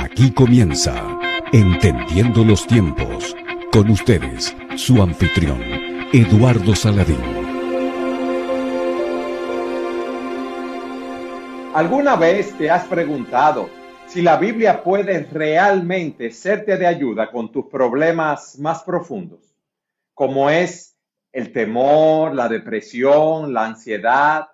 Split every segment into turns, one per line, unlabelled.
Aquí comienza Entendiendo los Tiempos. Con ustedes, su anfitrión, Eduardo Saladín.
¿Alguna vez te has preguntado si la Biblia puede realmente serte de ayuda con tus problemas más profundos, como es el temor, la depresión, la ansiedad,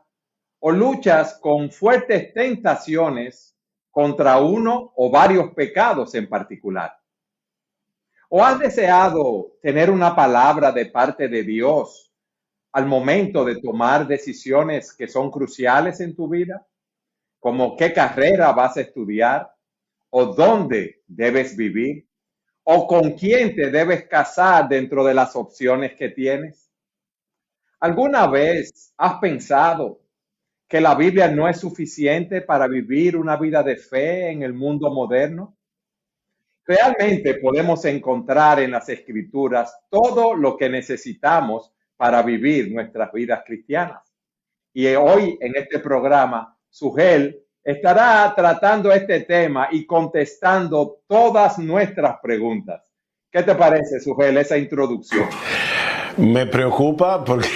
o luchas con fuertes tentaciones contra uno o varios pecados en particular? ¿O has deseado tener una palabra de parte de Dios al momento de tomar decisiones que son cruciales en tu vida? Como qué carrera vas a estudiar, o dónde debes vivir, o con quién te debes casar dentro de las opciones que tienes. ¿Alguna vez has pensado que la Biblia no es suficiente para vivir una vida de fe en el mundo moderno? Realmente podemos encontrar en las Escrituras todo lo que necesitamos para vivir nuestras vidas cristianas. Y hoy en este programa, Sugel estará tratando este tema y contestando todas nuestras preguntas. ¿Qué te parece, Sugel, esa introducción?
Me preocupa porque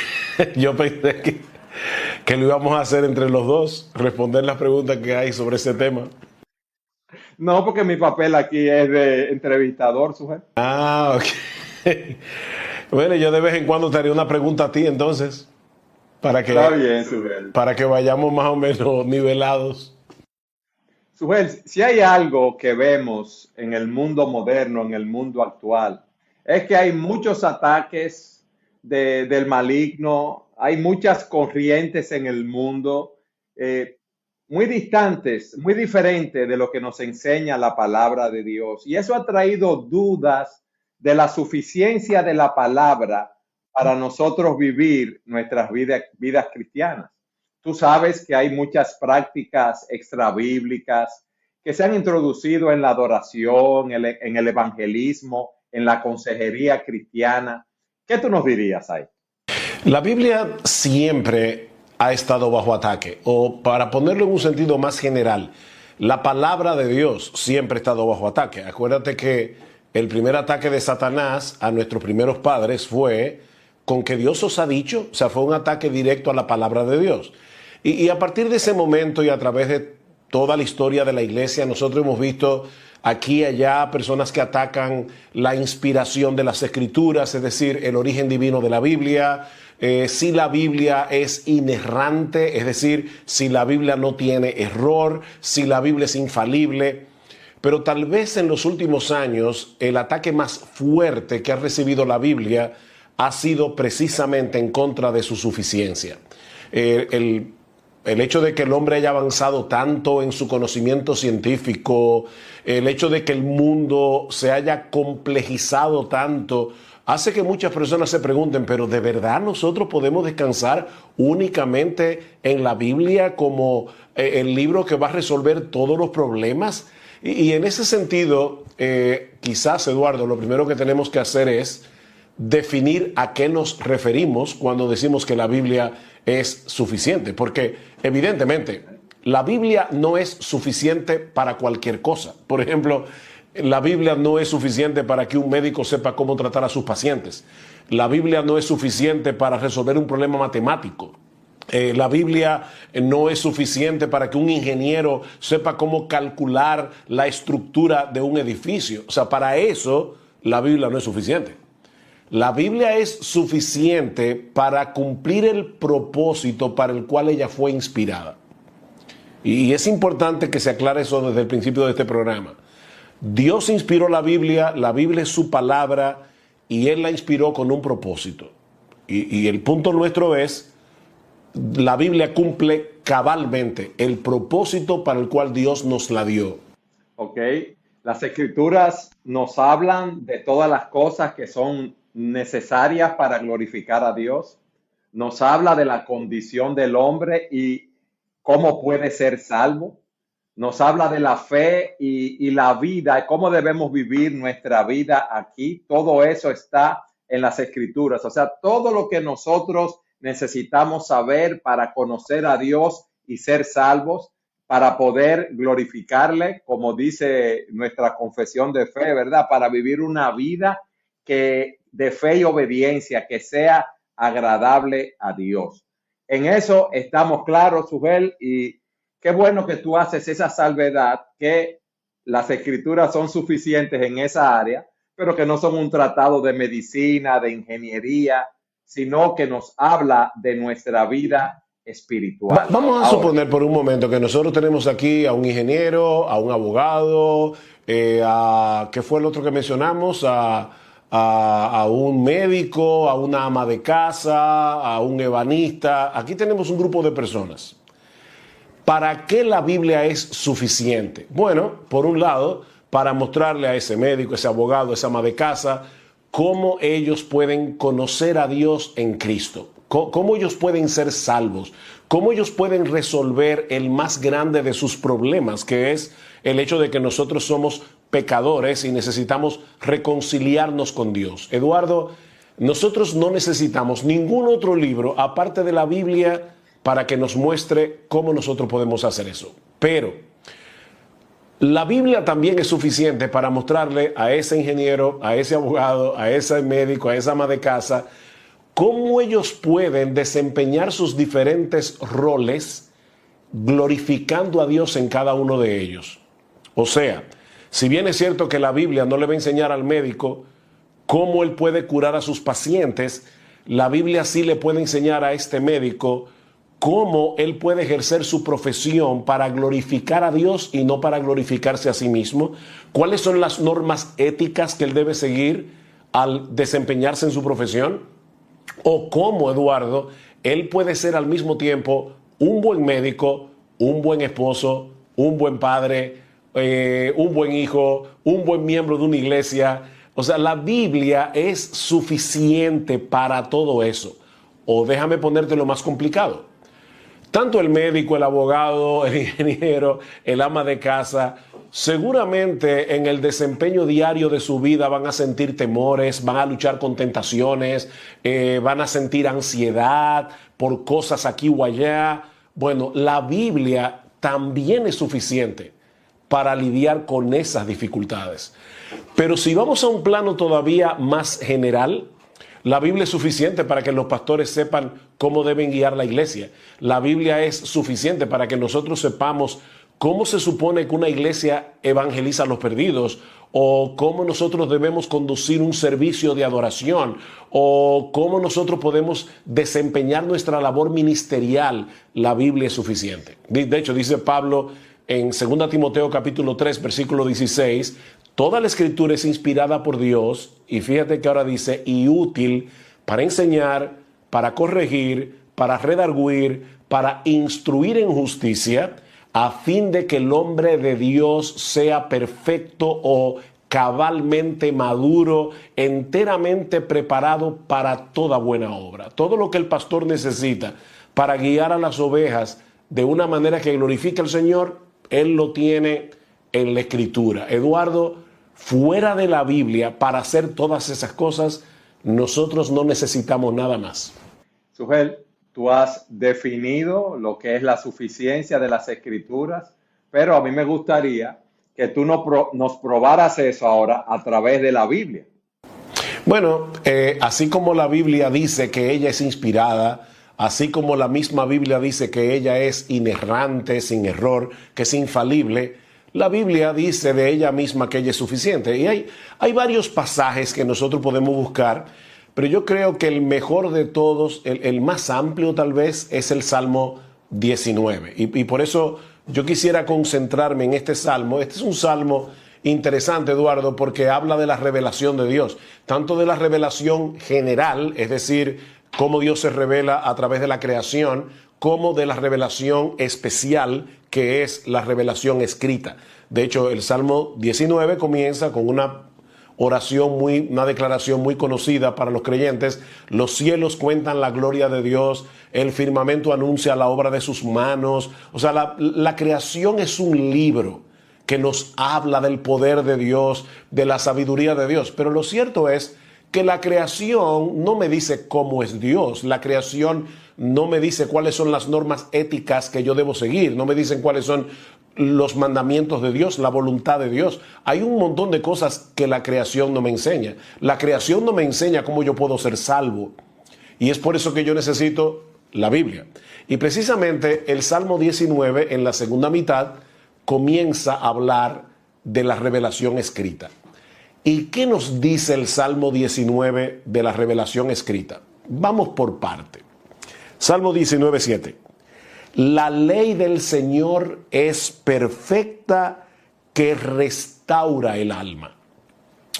yo pensé que lo íbamos a hacer entre los dos, responder las preguntas que hay sobre ese tema.
No, porque mi papel aquí es de entrevistador, Sugel.
Ah, ok. Bueno, yo de vez en cuando te haré una pregunta a ti entonces,
Está bien, Sugel.
para que vayamos más o menos nivelados.
Sugel, si hay algo que vemos en el mundo moderno, en el mundo actual, es que hay muchos ataques del maligno, hay muchas corrientes en el mundo, muy distantes, muy diferentes de lo que nos enseña la palabra de Dios. Y eso ha traído dudas de la suficiencia de la palabra para nosotros vivir nuestras vidas cristianas. Tú sabes que hay muchas prácticas extrabíblicas que se han introducido en la adoración, en el evangelismo, en la consejería cristiana. ¿Qué tú nos dirías ahí?
La Biblia siempre ha estado bajo ataque, o para ponerlo en un sentido más general, la palabra de Dios siempre ha estado bajo ataque. Acuérdate que el primer ataque de Satanás a nuestros primeros padres fue con que Dios os ha dicho, o sea, fue un ataque directo a la palabra de Dios. Y a partir de ese momento y a través de toda la historia de la iglesia, nosotros hemos visto aquí y allá personas que atacan la inspiración de las escrituras, es decir, el origen divino de la Biblia, si la Biblia es inerrante, es decir, si la Biblia no tiene error, si la Biblia es infalible. Pero tal vez en los últimos años el ataque más fuerte que ha recibido la Biblia ha sido precisamente en contra de su suficiencia. El hecho de que el hombre haya avanzado tanto en su conocimiento científico, el hecho de que el mundo se haya complejizado tanto, hace que muchas personas se pregunten, ¿pero de verdad nosotros podemos descansar únicamente en la Biblia como el libro que va a resolver todos los problemas? Y en ese sentido, quizás, Eduardo, lo primero que tenemos que hacer es definir a qué nos referimos cuando decimos que la Biblia es suficiente, porque evidentemente la Biblia no es suficiente para cualquier cosa. Por ejemplo, la Biblia no es suficiente para que un médico sepa cómo tratar a sus pacientes. La Biblia no es suficiente para resolver un problema matemático. La Biblia no es suficiente para que un ingeniero sepa cómo calcular la estructura de un edificio. O sea, para eso la Biblia no es suficiente. La Biblia es suficiente para cumplir el propósito para el cual ella fue inspirada. Y es importante que se aclare eso desde el principio de este programa. Dios inspiró la Biblia es su palabra y Él la inspiró con un propósito. Y el punto nuestro es, la Biblia cumple cabalmente el propósito para el cual Dios nos la dio.
Ok, las Escrituras nos hablan de todas las cosas que son necesarias para glorificar a Dios. Nos habla de la condición del hombre y cómo puede ser salvo. Nos habla de la fe y la vida, cómo debemos vivir nuestra vida aquí. Todo eso está en las Escrituras. O sea, todo lo que nosotros necesitamos saber para conocer a Dios y ser salvos, para poder glorificarle, como dice nuestra confesión de fe, ¿verdad? Para vivir una vida de fe y obediencia, que sea agradable a Dios. En eso estamos claros, Sugel, y qué bueno que tú haces esa salvedad, que las escrituras son suficientes en esa área, pero que no son un tratado de medicina, de ingeniería, sino que nos habla de nuestra vida espiritual.
Vamos a suponer por un momento que nosotros tenemos aquí a un ingeniero, a un abogado, ¿qué fue el otro que mencionamos? A un médico, a una ama de casa, a un ebanista. Aquí tenemos un grupo de personas. ¿Para qué la Biblia es suficiente? Bueno, por un lado, para mostrarle a ese médico, ese abogado, esa ama de casa, cómo ellos pueden conocer a Dios en Cristo. Cómo ellos pueden ser salvos, cómo ellos pueden resolver el más grande de sus problemas, que es el hecho de que nosotros somos pecadores y necesitamos reconciliarnos con Dios. Eduardo, nosotros no necesitamos ningún otro libro aparte de la Biblia para que nos muestre cómo nosotros podemos hacer eso. Pero la Biblia también es suficiente para mostrarle a ese ingeniero, a ese abogado, a ese médico, a esa ama de casa, cómo ellos pueden desempeñar sus diferentes roles glorificando a Dios en cada uno de ellos. O sea, si bien es cierto que la Biblia no le va a enseñar al médico cómo él puede curar a sus pacientes, la Biblia sí le puede enseñar a este médico cómo él puede ejercer su profesión para glorificar a Dios y no para glorificarse a sí mismo, cuáles son las normas éticas que él debe seguir al desempeñarse en su profesión, o cómo, Eduardo, él puede ser al mismo tiempo un buen médico, un buen esposo, un buen padre, un buen hijo, un buen miembro de una iglesia. O sea, la Biblia es suficiente para todo eso. O déjame ponerte lo más complicado. Tanto el médico, el abogado, el ingeniero, el ama de casa, seguramente en el desempeño diario de su vida van a sentir temores, van a luchar con tentaciones, van a sentir ansiedad por cosas aquí o allá. Bueno, la Biblia también es suficiente para lidiar con esas dificultades. Pero si vamos a un plano todavía más general, la Biblia es suficiente para que los pastores sepan cómo deben guiar la iglesia. La Biblia es suficiente para que nosotros sepamos cómo se supone que una iglesia evangeliza a los perdidos, o cómo nosotros debemos conducir un servicio de adoración, o cómo nosotros podemos desempeñar nuestra labor ministerial. La Biblia es suficiente. De hecho, dice Pablo en 2 Timoteo capítulo 3, versículo 16, toda la escritura es inspirada por Dios, y fíjate que ahora dice, y útil para enseñar, para corregir, para redarguir, para instruir en justicia, a fin de que el hombre de Dios sea perfecto o cabalmente maduro, enteramente preparado para toda buena obra. Todo lo que el pastor necesita para guiar a las ovejas de una manera que glorifique al Señor, él lo tiene en la Escritura. Eduardo, fuera de la Biblia, para hacer todas esas cosas, nosotros no necesitamos nada más.
Sugel, tú has definido lo que es la suficiencia de las Escrituras, pero a mí me gustaría que tú nos probaras eso ahora a través de la Biblia.
Bueno, así como la Biblia dice que ella es inspirada, así como la misma Biblia dice que ella es inerrante, sin error, que es infalible, la Biblia dice de ella misma que ella es suficiente. Y hay varios pasajes que nosotros podemos buscar, pero yo creo que el mejor de todos, el más amplio tal vez, es el Salmo 19. Y por eso yo quisiera concentrarme en este salmo. Este es un salmo interesante, Eduardo, porque habla de la revelación de Dios, tanto de la revelación general, es decir, cómo Dios se revela a través de la creación, como de la revelación especial, que es la revelación escrita. De hecho, el Salmo 19 comienza con una oración una declaración muy conocida para los creyentes. Los cielos cuentan la gloria de Dios, el firmamento anuncia la obra de sus manos. O sea, la creación es un libro que nos habla del poder de Dios, de la sabiduría de Dios. Pero lo cierto es que la creación no me dice cómo es Dios, la creación no me dice cuáles son las normas éticas que yo debo seguir, no me dicen cuáles son los mandamientos de Dios, la voluntad de Dios. Hay un montón de cosas que la creación no me enseña. La creación no me enseña cómo yo puedo ser salvo. Y es por eso que yo necesito la Biblia. Y precisamente el Salmo 19, en la segunda mitad, comienza a hablar de la revelación escrita. ¿Y qué nos dice el Salmo 19 de la revelación escrita? Vamos por parte. Salmo 19, 7. La ley del Señor es perfecta, que restaura el alma.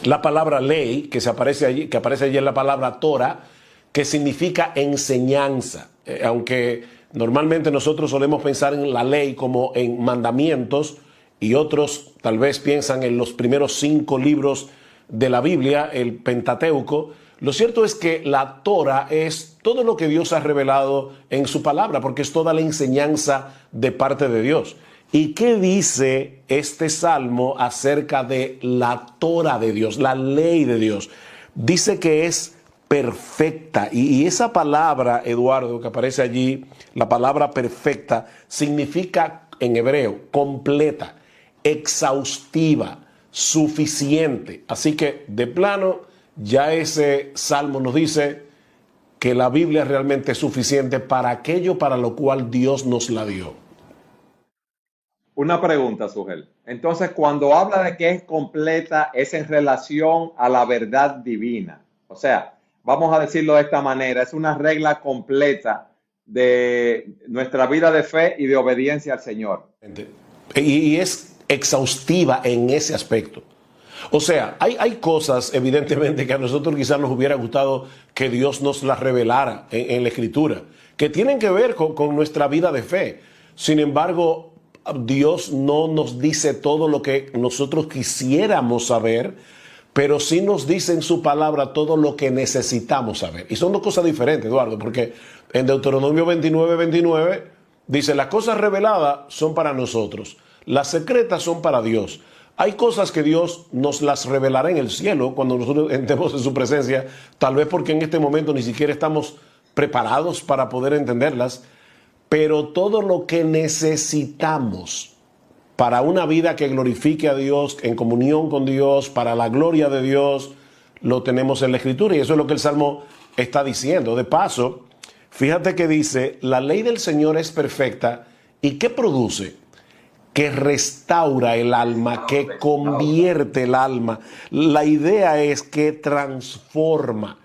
La palabra ley, que aparece allí en la palabra Torah, que significa enseñanza. Aunque normalmente nosotros solemos pensar en la ley como en mandamientos, y otros tal vez piensan en los primeros 5 libros de la Biblia, el Pentateuco. Lo cierto es que la Torah es todo lo que Dios ha revelado en su palabra, porque es toda la enseñanza de parte de Dios. ¿Y qué dice este salmo acerca de la Torah de Dios, la ley de Dios? Dice que es perfecta. Y esa palabra, Eduardo, que aparece allí, la palabra perfecta, significa en hebreo completa, exhaustiva, suficiente. Así que de plano, ya ese salmo nos dice que la Biblia realmente es suficiente para aquello para lo cual Dios nos la dio.
Una pregunta, Sugel. Entonces, cuando habla de que es completa, es en relación a la verdad divina. O sea, vamos a decirlo de esta manera, es una regla completa de nuestra vida de fe y de obediencia al Señor.
Y es exhaustiva en ese aspecto. O sea, hay cosas evidentemente que a nosotros quizás nos hubiera gustado que Dios nos las revelara en la Escritura, que tienen que ver con nuestra vida de fe. Sin embargo, Dios no nos dice todo lo que nosotros quisiéramos saber, pero sí nos dice en su palabra todo lo que necesitamos saber. Y son dos cosas diferentes, Eduardo, porque en Deuteronomio 29, 29 dice: las cosas reveladas son para nosotros, las secretas son para Dios. Hay cosas que Dios nos las revelará en el cielo cuando nosotros entremos en su presencia, tal vez porque en este momento ni siquiera estamos preparados para poder entenderlas, pero todo lo que necesitamos para una vida que glorifique a Dios, en comunión con Dios, para la gloria de Dios, lo tenemos en la Escritura, y eso es lo que el Salmo está diciendo. De paso, fíjate que dice: la ley del Señor es perfecta. ¿Y qué produce? Que restaura el alma, que convierte el alma. La idea es que transforma,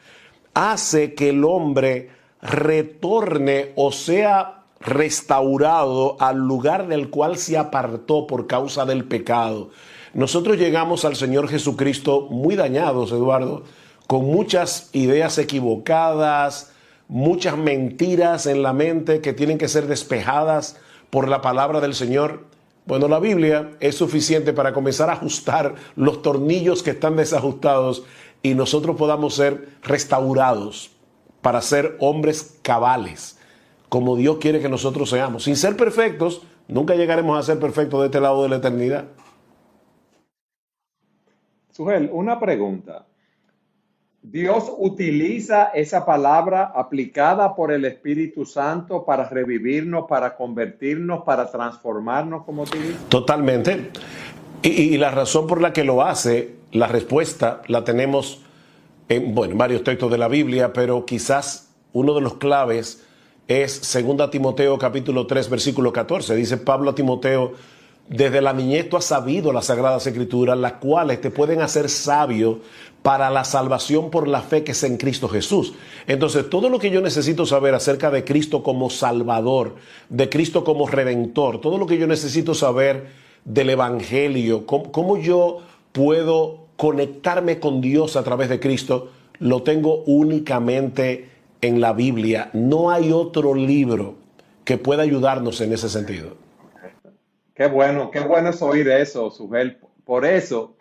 hace que el hombre retorne o sea restaurado al lugar del cual se apartó por causa del pecado. Nosotros llegamos al Señor Jesucristo muy dañados, Eduardo, con muchas ideas equivocadas, muchas mentiras en la mente que tienen que ser despejadas por la palabra del Señor. Bueno, la Biblia es suficiente para comenzar a ajustar los tornillos que están desajustados y nosotros podamos ser restaurados para ser hombres cabales, como Dios quiere que nosotros seamos. Sin ser perfectos, nunca llegaremos a ser perfectos de este lado de la eternidad.
Sugel, una pregunta. ¿Dios utiliza esa palabra aplicada por el Espíritu Santo para revivirnos, para convertirnos, para transformarnos, como tú dices?
Totalmente. Y la razón por la que lo hace, la respuesta la tenemos en varios textos de la Biblia, pero quizás uno de los claves es 2 Timoteo capítulo 3, versículo 14. Dice Pablo a Timoteo: desde la niñez tú has sabido las Sagradas Escrituras, las cuales te pueden hacer sabio para la salvación por la fe que es en Cristo Jesús. Entonces, todo lo que yo necesito saber acerca de Cristo como Salvador, de Cristo como Redentor, todo lo que yo necesito saber del Evangelio, cómo yo puedo conectarme con Dios a través de Cristo, lo tengo únicamente en la Biblia. No hay otro libro que pueda ayudarnos en ese sentido.
Qué bueno es oír eso, Sugel. Por eso,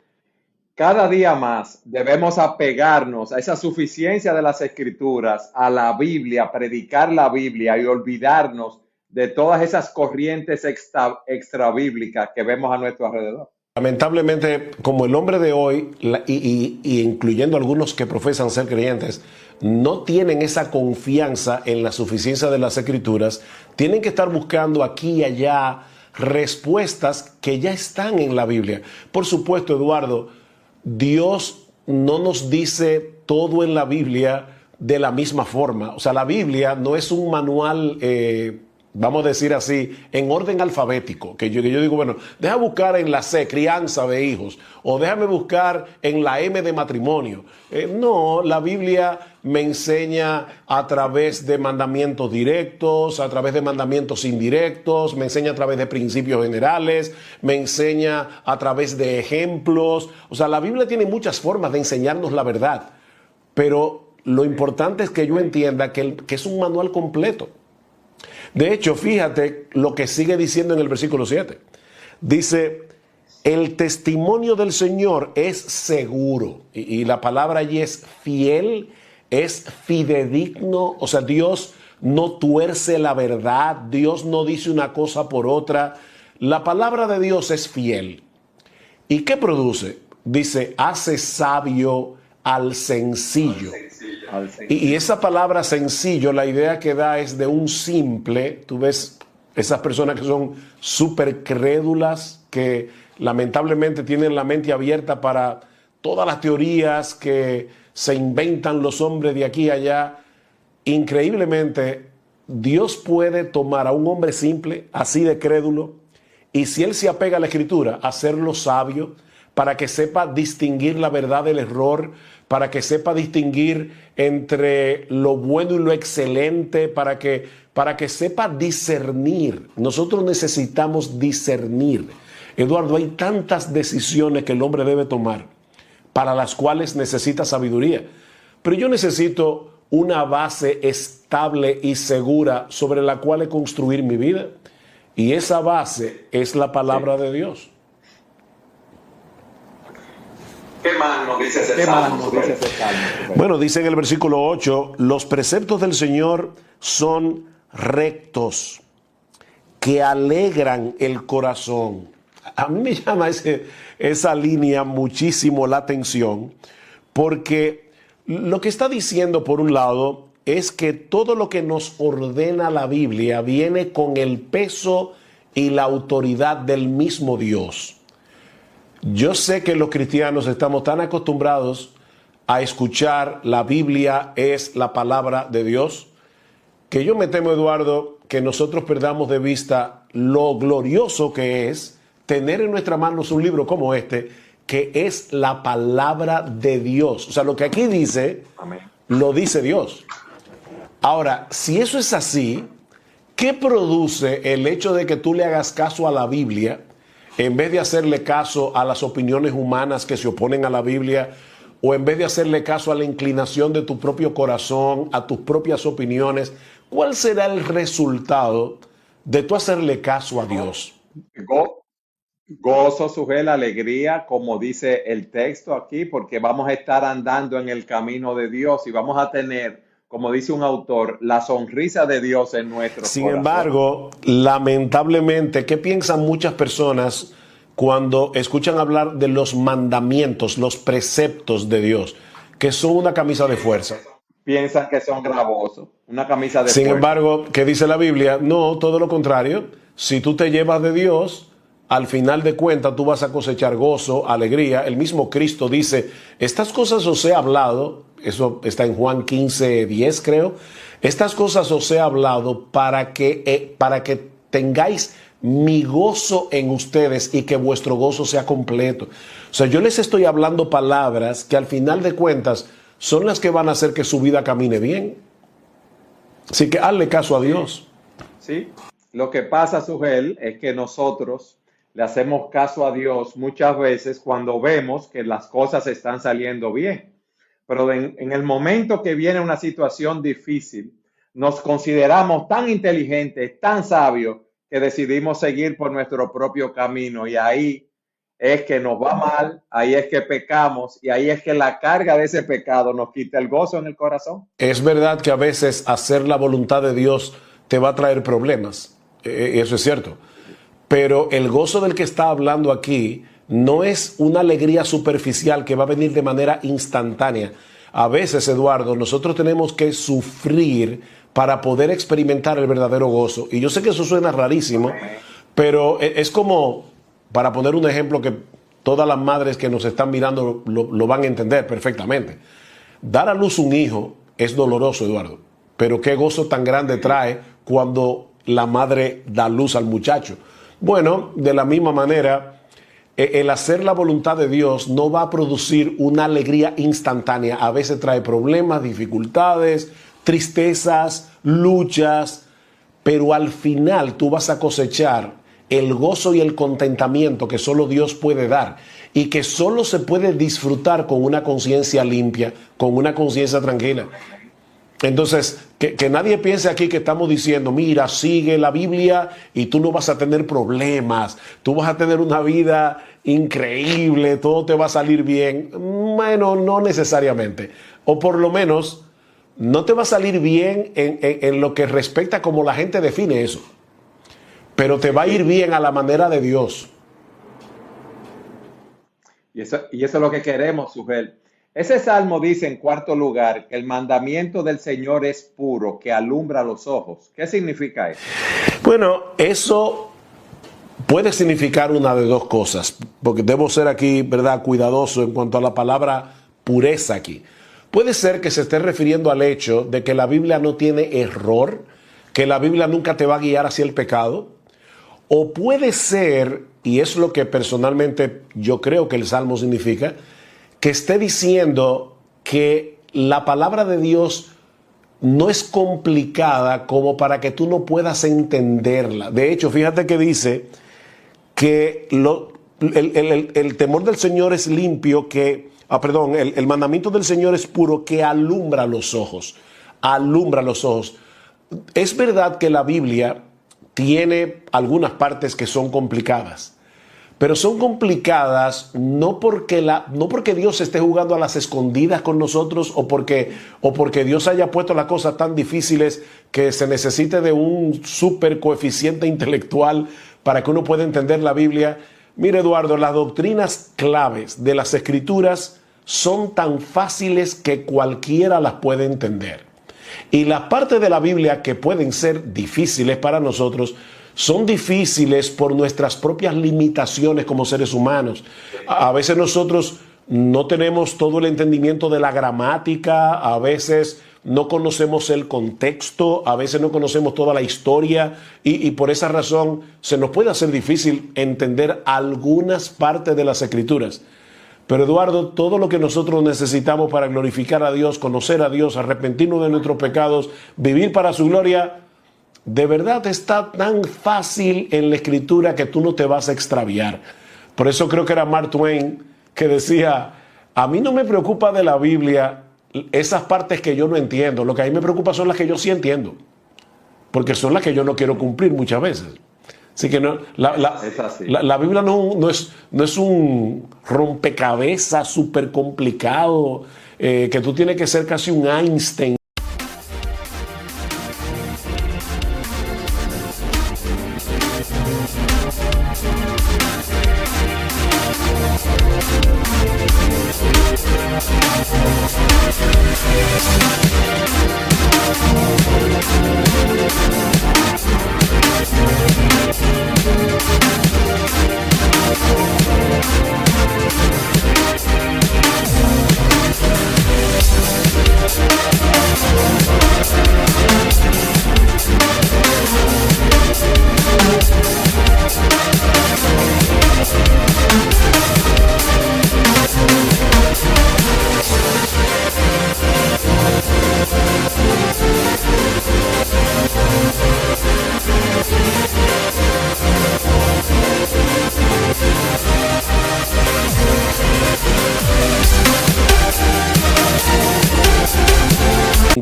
cada día más debemos apegarnos a esa suficiencia de las Escrituras, a la Biblia, predicar la Biblia y olvidarnos de todas esas corrientes extra bíblicas que vemos a nuestro alrededor.
Lamentablemente, como el hombre de hoy, y incluyendo algunos que profesan ser creyentes, no tienen esa confianza en la suficiencia de las Escrituras, tienen que estar buscando aquí y allá respuestas que ya están en la Biblia. Por supuesto, Eduardo, Dios no nos dice todo en la Biblia de la misma forma. O sea, la Biblia no es un manual, vamos a decir así, en orden alfabético. Que yo digo, bueno, deja buscar en la C, crianza de hijos, o déjame buscar en la M de matrimonio. No, la Biblia me enseña a través de mandamientos directos, a través de mandamientos indirectos, me enseña a través de principios generales, me enseña a través de ejemplos. O sea, la Biblia tiene muchas formas de enseñarnos la verdad, pero lo importante es que yo entienda que es un manual completo. De hecho, fíjate lo que sigue diciendo en el versículo 7. Dice, el testimonio del Señor es seguro. Y la palabra allí es fiel, es fidedigno. O sea, Dios no tuerce la verdad, Dios no dice una cosa por otra. La palabra de Dios es fiel. ¿Y qué produce? Dice, hace sabio al sencillo. Y esa palabra sencillo, la idea que da es de un simple. Tú ves esas personas que son súper crédulas, que lamentablemente tienen la mente abierta para todas las teorías que se inventan los hombres de aquí a allá. Increíblemente, Dios puede tomar a un hombre simple, así de crédulo, y si él se apega a la Escritura, hacerlo sabio, para que sepa distinguir la verdad del error, para que sepa distinguir entre lo bueno y lo excelente, para que sepa discernir. Nosotros necesitamos discernir. Eduardo, hay tantas decisiones que el hombre debe tomar, para las cuales necesita sabiduría. Pero yo necesito una base estable y segura sobre la cual construir mi vida. Y esa base es la palabra de Dios.
¿Qué más nos dice ese salmo?
Bueno, dice en el versículo 8, los preceptos del Señor son rectos, que alegran el corazón. A mí me llama esa línea muchísimo la atención, porque lo que está diciendo, por un lado, es que todo lo que nos ordena la Biblia viene con el peso y la autoridad del mismo Dios. Yo sé que los cristianos estamos tan acostumbrados a escuchar la Biblia es la palabra de Dios, que yo me temo, Eduardo, que nosotros perdamos de vista lo glorioso que es tener en nuestras manos un libro como este, que es la palabra de Dios. O sea, lo que aquí dice, amén, lo dice Dios. Ahora, si eso es así, ¿qué produce el hecho de que tú le hagas caso a la Biblia en vez de hacerle caso a las opiniones humanas que se oponen a la Biblia, o en vez de hacerle caso a la inclinación de tu propio corazón, a tus propias opiniones? ¿Cuál será el resultado de tú hacerle caso a Dios?
Gozo, Sujel, alegría, como dice el texto aquí, porque vamos a estar andando en el camino de Dios y vamos a tener, como dice un autor, la sonrisa de Dios en nuestro corazón.
Sin embargo, lamentablemente, ¿qué piensan muchas personas cuando escuchan hablar de los mandamientos, los preceptos de Dios, que son una camisa de fuerza?
Piensan que son gravosos, una camisa de fuerza.
Sin embargo, ¿qué dice la Biblia? No, todo lo contrario. Si tú te llevas de Dios, al final de cuentas tú vas a cosechar gozo, alegría. El mismo Cristo dice, estas cosas os he hablado. Eso está en Juan 15:10, creo. Estas cosas os he hablado para que tengáis mi gozo en ustedes y que vuestro gozo sea completo. O sea, yo les estoy hablando palabras que al final de cuentas son las que van a hacer que su vida camine bien. Así que hazle caso a Dios.
Sí, lo que pasa, Sujel, es que nosotros le hacemos caso a Dios muchas veces cuando vemos que las cosas están saliendo bien. Pero en el momento que viene una situación difícil, nos consideramos tan inteligentes, tan sabios, que decidimos seguir por nuestro propio camino. Y ahí es que nos va mal, ahí es que pecamos, y ahí es que la carga de ese pecado nos quita el gozo en el corazón.
Es verdad que a veces hacer la voluntad de Dios te va a traer problemas. Eso es cierto. Pero el gozo del que está hablando aquí no es una alegría superficial que va a venir de manera instantánea. A veces, Eduardo, nosotros tenemos que sufrir para poder experimentar el verdadero gozo. Y yo sé que eso suena rarísimo, pero es como, para poner un ejemplo que todas las madres que nos están mirando lo van a entender perfectamente. Dar a luz un hijo es doloroso, Eduardo, pero qué gozo tan grande trae cuando la madre da luz al muchacho. Bueno, de la misma manera, el hacer la voluntad de Dios no va a producir una alegría instantánea. A veces trae problemas, dificultades, tristezas, luchas, pero al final tú vas a cosechar el gozo y el contentamiento que solo Dios puede dar y que solo se puede disfrutar con una conciencia limpia, con una conciencia tranquila. Entonces, que nadie piense aquí que estamos diciendo, mira, sigue la Biblia y tú no vas a tener problemas, tú vas a tener una vida increíble, todo te va a salir bien. Bueno, no necesariamente. O por lo menos, no te va a salir bien en lo que respecta a cómo la gente define eso. Pero te va a ir bien a la manera de Dios.
Y eso es lo que queremos, Sujel. Ese salmo dice en cuarto lugar que el mandamiento del Señor es puro, que alumbra los ojos. ¿Qué significa eso?
Bueno, eso puede significar una de dos cosas, porque debo ser aquí, ¿verdad?, cuidadoso en cuanto a la palabra pureza aquí. Puede ser que se esté refiriendo al hecho de que la Biblia no tiene error, que la Biblia nunca te va a guiar hacia el pecado. O puede ser, y es lo que personalmente yo creo que el Salmo significa, que esté diciendo que la palabra de Dios no es complicada como para que tú no puedas entenderla. De hecho, fíjate que dice que el temor del Señor es limpio, el mandamiento del Señor es puro, que alumbra los ojos. Alumbra los ojos. Es verdad que la Biblia tiene algunas partes que son complicadas, pero son complicadas no porque Dios esté jugando a las escondidas con nosotros o porque Dios haya puesto las cosas tan difíciles que se necesite de un super coeficiente intelectual para que uno pueda entender la Biblia. Mire, Eduardo, las doctrinas claves de las Escrituras son tan fáciles que cualquiera las puede entender. Y las partes de la Biblia que pueden ser difíciles para nosotros son difíciles por nuestras propias limitaciones como seres humanos. A veces nosotros no tenemos todo el entendimiento de la gramática, a veces no conocemos el contexto, a veces no conocemos toda la historia y por esa razón se nos puede hacer difícil entender algunas partes de las Escrituras. Pero Eduardo, todo lo que nosotros necesitamos para glorificar a Dios, conocer a Dios, arrepentirnos de nuestros pecados, vivir para su gloria, de verdad está tan fácil en la Escritura que tú no te vas a extraviar. Por eso creo que era Mark Twain que decía, a mí no me preocupa de la Biblia esas partes que yo no entiendo, lo que a mí me preocupa son las que yo sí entiendo, porque son las que yo no quiero cumplir muchas veces. Así que la Biblia no es un rompecabezas súper complicado que tú tienes que ser casi un Einstein.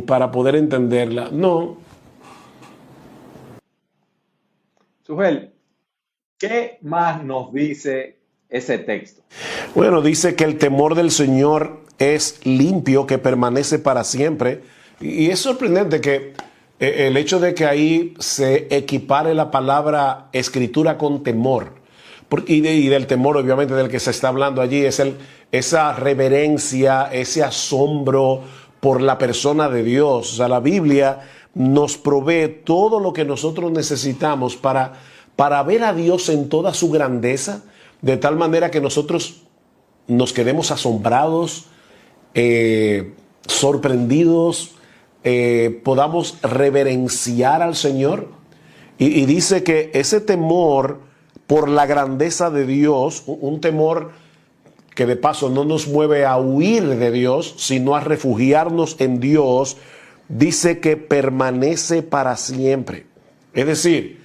Para poder entenderla, no.
Sujel, ¿qué más nos dice ese texto?
Bueno, dice que el temor del Señor es limpio, que permanece para siempre. Y es sorprendente que el hecho de que ahí se equipare la palabra escritura con temor. Y del temor, obviamente, del que se está hablando allí, es esa reverencia, ese asombro por la persona de Dios. O sea, la Biblia nos provee todo lo que nosotros necesitamos para ver a Dios en toda su grandeza, de tal manera que nosotros nos quedemos asombrados, sorprendidos, podamos reverenciar al Señor. Y dice que ese temor por la grandeza de Dios, un temor que de paso no nos mueve a huir de Dios, sino a refugiarnos en Dios, dice que permanece para siempre. Es decir,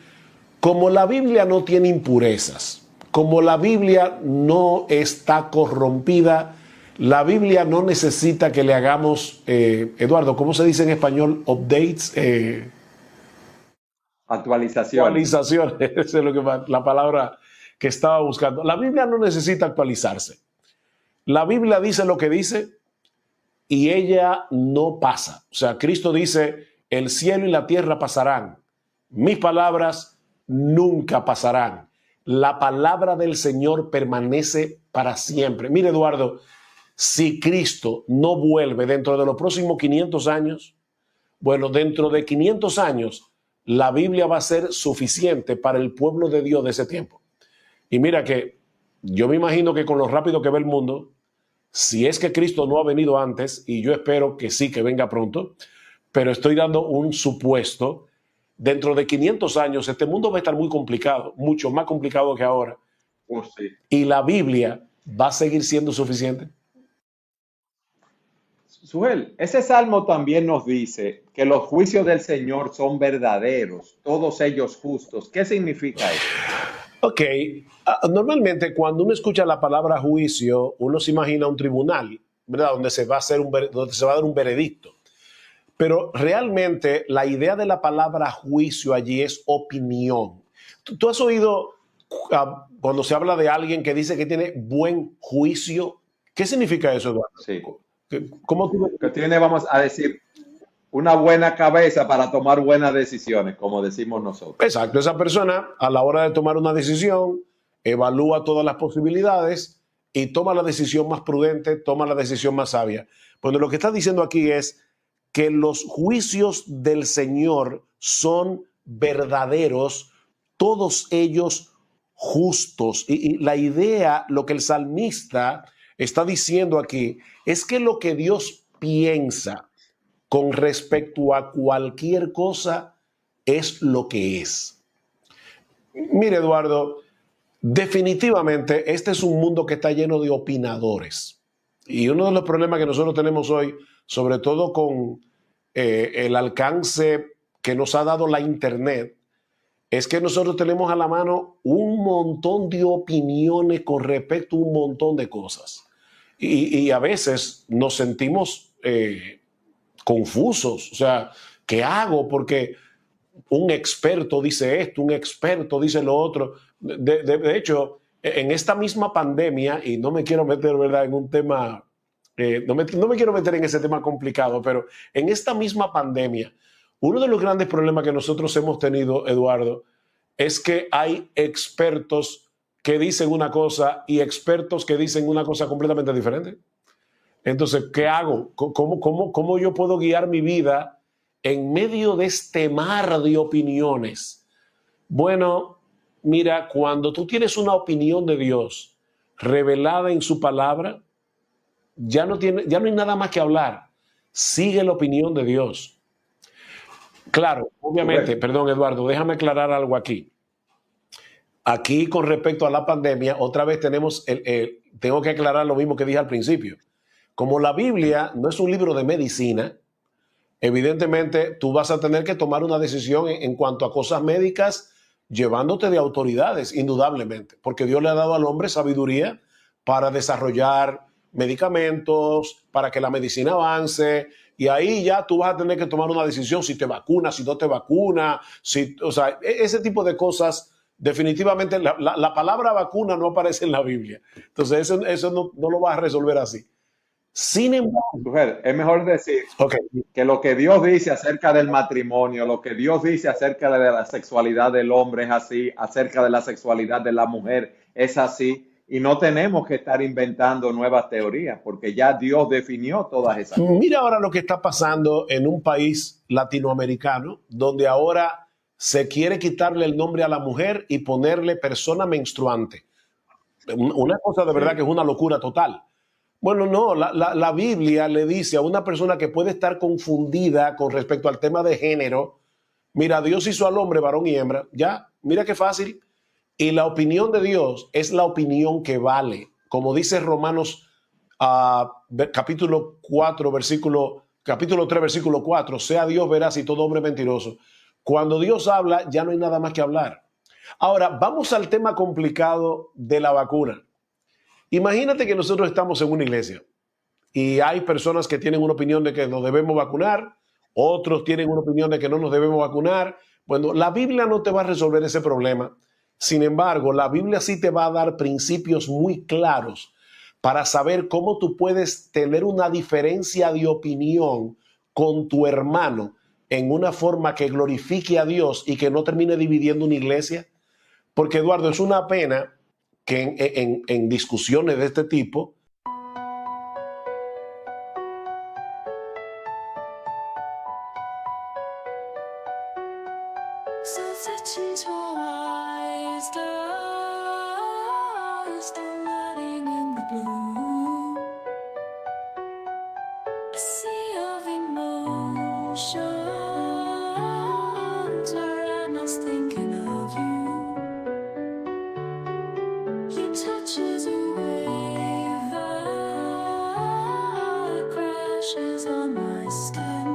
como la Biblia no tiene impurezas, como la Biblia no está corrompida, la Biblia no necesita que le hagamos, Eduardo, ¿cómo se dice en español? Updates.
Actualizaciones.
Actualizaciones, esa es la palabra que estaba buscando. La Biblia no necesita actualizarse. La Biblia dice lo que dice y ella no pasa. O sea, Cristo dice, el cielo y la tierra pasarán, mis palabras nunca pasarán. La palabra del Señor permanece para siempre. Mire, Eduardo, si Cristo no vuelve dentro de los próximos 500 años, bueno, dentro de 500 años, la Biblia va a ser suficiente para el pueblo de Dios de ese tiempo. Y mira que yo me imagino que con lo rápido que va el mundo, si es que Cristo no ha venido antes, y yo espero que sí, que venga pronto, pero estoy dando un supuesto, dentro de 500 años este mundo va a estar muy complicado, mucho más complicado que ahora.
Sí.
Y la Biblia va a seguir siendo suficiente.
Suel, ese salmo también nos dice que los juicios del Señor son verdaderos, todos ellos justos. ¿Qué significa eso?
Ok, normalmente cuando uno escucha la palabra juicio, uno se imagina un tribunal, ¿verdad? Donde se va a dar un veredicto. Pero realmente la idea de la palabra juicio allí es opinión. ¿Tú has oído cuando se habla de alguien que dice que tiene buen juicio? ¿Qué significa eso, Eduardo?
Sí.
¿Cómo tú?
Que tiene, vamos a decir, una buena cabeza para tomar buenas decisiones, como decimos nosotros.
Exacto, esa persona a la hora de tomar una decisión evalúa todas las posibilidades y toma la decisión más prudente, toma la decisión más sabia. Bueno, lo que está diciendo aquí es que los juicios del Señor son verdaderos, todos ellos justos. Y la idea, lo que el salmista está diciendo aquí, es que lo que Dios piensa con respecto a cualquier cosa es lo que es. Mire, Eduardo, definitivamente este es un mundo que está lleno de opinadores. Y uno de los problemas que nosotros tenemos hoy, sobre todo con el alcance que nos ha dado la Internet, es que nosotros tenemos a la mano un montón de opiniones con respecto a un montón de cosas. Y a veces nos sentimos confusos. O sea, ¿qué hago? Porque un experto dice esto, un experto dice lo otro. De hecho, en esta misma pandemia, y no me quiero meter, ¿verdad?, en un tema, no me quiero meter en ese tema complicado, pero en esta misma pandemia, uno de los grandes problemas que nosotros hemos tenido, Eduardo, es que hay expertos que dicen una cosa y expertos que dicen una cosa completamente diferente. Entonces, ¿qué hago? ¿Cómo yo puedo guiar mi vida en medio de este mar de opiniones? Bueno, mira, cuando tú tienes una opinión de Dios revelada en su palabra, ya no hay nada más que hablar. Sigue la opinión de Dios. Claro, obviamente, perdón, Eduardo, déjame aclarar algo aquí. Aquí, con respecto a la pandemia, otra vez tengo que aclarar lo mismo que dije al principio. Como la Biblia no es un libro de medicina, evidentemente tú vas a tener que tomar una decisión en cuanto a cosas médicas, llevándote de autoridades, indudablemente, porque Dios le ha dado al hombre sabiduría para desarrollar medicamentos, para que la medicina avance, y ahí ya tú vas a tener que tomar una decisión si te vacunas, si no te vacunas, o sea, ese tipo de cosas. Definitivamente la palabra vacuna no aparece en la Biblia. Entonces eso no lo vas a resolver así. Sin embargo,
Mujer, es mejor decir
ok,
que lo que Dios dice acerca del matrimonio, lo que Dios dice acerca de la sexualidad del hombre es así, acerca de la sexualidad de la mujer es así, y no tenemos que estar inventando nuevas teorías, porque ya Dios definió todas esas cosas.
mira ahora lo que está pasando en un país latinoamericano donde ahora se quiere quitarle el nombre a la mujer y ponerle persona menstruante. Una cosa de verdad que
Sí,
es una locura total. Bueno, no, la Biblia le dice a una persona que puede estar confundida con respecto al tema de género, mira, Dios hizo al hombre varón y hembra, ya, mira qué fácil. Y la opinión de Dios es la opinión que vale. Como dice Romanos capítulo 4, capítulo 3, versículo 4, sea Dios veraz y todo hombre mentiroso. Cuando Dios habla, ya no hay nada más que hablar. Ahora, vamos al tema complicado de la vacuna. Imagínate que nosotros estamos en una iglesia y hay personas que tienen una opinión de que nos debemos vacunar, otros tienen una opinión de que no nos debemos vacunar. Bueno, la Biblia no te va a resolver ese problema. Sin embargo, la Biblia sí te va a dar principios muy claros para saber cómo tú puedes tener una diferencia de opinión con tu hermano en una forma que glorifique a Dios y que no termine dividiendo una iglesia. Porque, Eduardo, es una pena que en discusiones de este tipo,
Sunset into eyes, lost and running in the blue. A sea of emotions, where I'm just thinking of you. Your touch is a wave that crashes on my skin.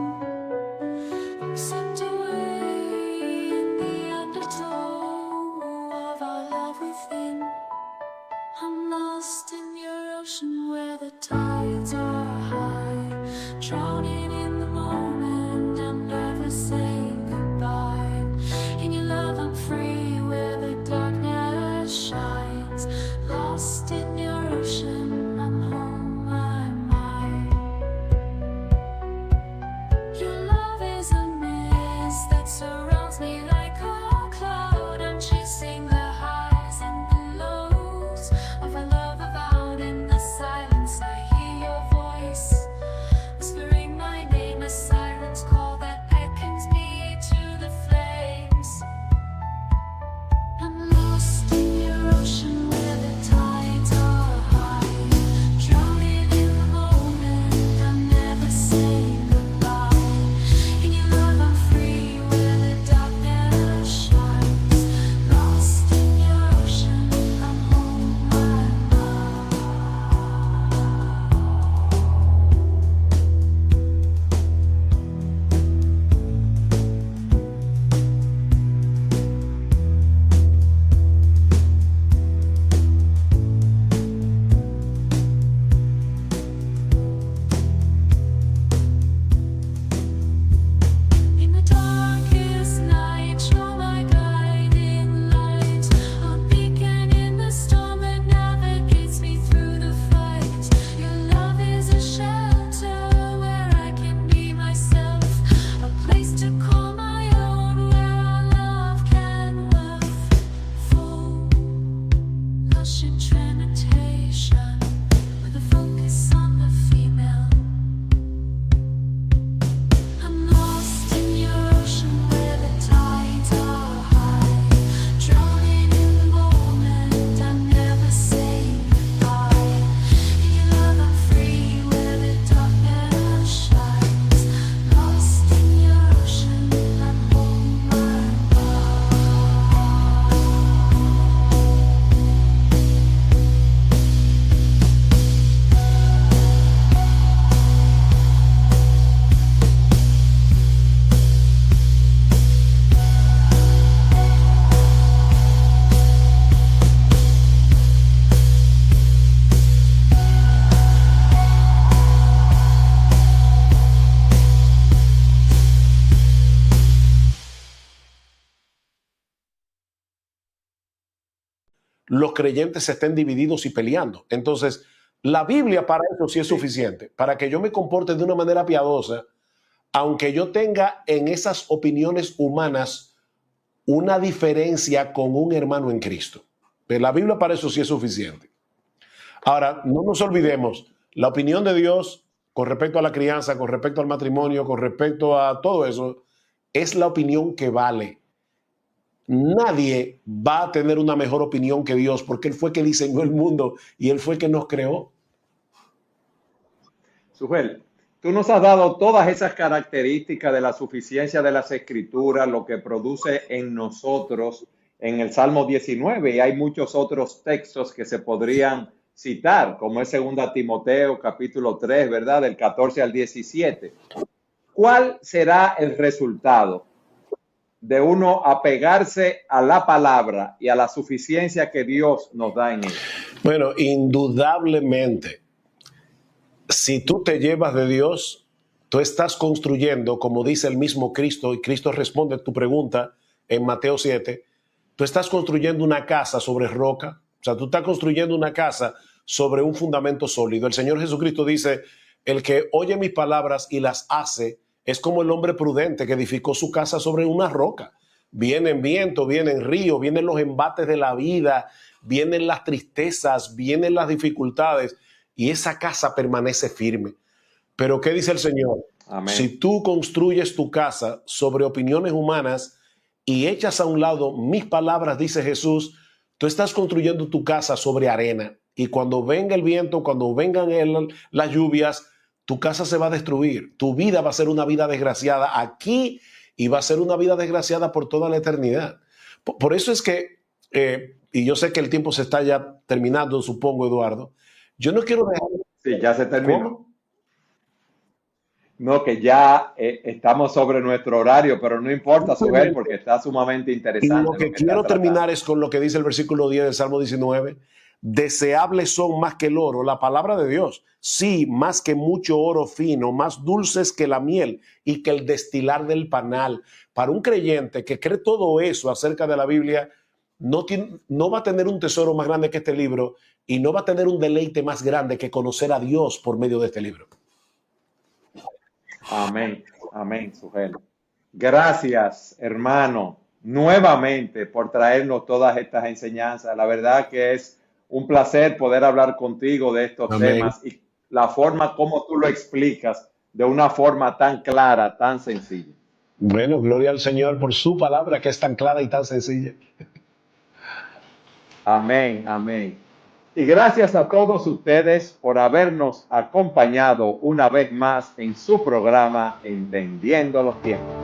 Slipped away in the undertow of our love within. I'm lost in your ocean where the tides are high, drowning in the moment. I'm never saying goodbye. In your love I'm free where the darkness shines. Lost in your ocean, I'm home, I'm mine. Your love is a mist that surrounds me like a cloud. I'm chasing the highs and the lows of our love avowed. In the silence I hear your voice, whispering my name, a siren's call that beckons me to the flames. I'm lost in your ocean where the tides are high, drowning in the moment. I'm never saying goodbye. In your love I'm free where the darkness shines. Lost in your ocean, I'm home, I'm in the darkest night, you're my guiding light, a beacon in the storm that navigates me through the fight. Your love is a shelter where I can be myself, a place to call my own, where our love can love full, lush in trenutation, with a focus on the female. I'm lost in your ocean where the tides are high, drowning in the moment. I'm never saying goodbye. In your love I'm free where the darkness shines. Lost in your ocean, I'm home, I'm
los creyentes estén divididos y peleando. Entonces, La Biblia para eso sí es suficiente, para que yo me comporte de una manera piadosa, aunque yo tenga en esas opiniones humanas una diferencia con un hermano en Cristo. Pero la Biblia para eso sí es suficiente. Ahora, no nos olvidemos, la opinión de Dios con respecto a la crianza, con respecto al matrimonio, con respecto a todo eso, es la opinión que vale. Nadie va a tener una mejor opinión que Dios, porque Él fue que diseñó el mundo y Él fue que nos creó.
Sujel, tú nos has dado todas esas características de la suficiencia de las Escrituras, lo que produce en nosotros en el Salmo 19, y hay muchos otros textos que se podrían citar, como es 2 Timoteo capítulo 3, ¿verdad? Del 14 al 17. ¿Cuál será el resultado de uno apegarse a la palabra y a la suficiencia que Dios nos da en ella?
Bueno, indudablemente, si tú te llevas de Dios, tú estás construyendo, como dice el mismo Cristo, y Cristo responde a tu pregunta en Mateo 7, tú estás construyendo una casa sobre roca, o sea, tú estás construyendo una casa sobre un fundamento sólido. El Señor Jesucristo dice, el que oye mis palabras y las hace, es como el hombre prudente que edificó su casa sobre una roca. Vienen vientos, vienen ríos, vienen los embates de la vida, vienen las tristezas, vienen las dificultades, y esa casa permanece firme. Pero ¿qué dice el Señor?
Amén.
Si tú construyes tu casa sobre opiniones humanas y echas a un lado mis palabras, dice Jesús, tú estás construyendo tu casa sobre arena. Y cuando venga el viento, cuando vengan las lluvias, tu casa se va a destruir. Tu vida va a ser una vida desgraciada aquí y va a ser una vida desgraciada por toda la eternidad. Por eso es que, y yo sé que el tiempo se está ya terminando, supongo, Eduardo, yo no quiero dejar...
Sí, ya se terminó.
¿Cómo?
No, que ya estamos sobre nuestro horario, pero no importa, Sujel, porque está sumamente
Y
interesante.
lo que quiero terminar es con lo que dice el versículo 10 del Salmo 19. Deseables son más que el oro, la palabra de Dios. Sí, más que mucho oro fino, más dulces que la miel y que el destilar del panal. Para un creyente que cree todo eso acerca de la Biblia, no va a tener un tesoro más grande que este libro y no va a tener un deleite más grande que conocer a Dios por medio de este libro.
Amén, amén, Sujel. Gracias, hermano, nuevamente por traernos todas estas enseñanzas. La verdad que es un placer poder hablar contigo de estos
Amén.
temas y la forma como tú lo explicas de una forma tan clara, tan sencilla.
Bueno, gloria al Señor por su palabra que es tan clara y tan sencilla.
Amén, amén. Y gracias a todos ustedes por habernos acompañado una vez más en su programa Entendiendo los Tiempos.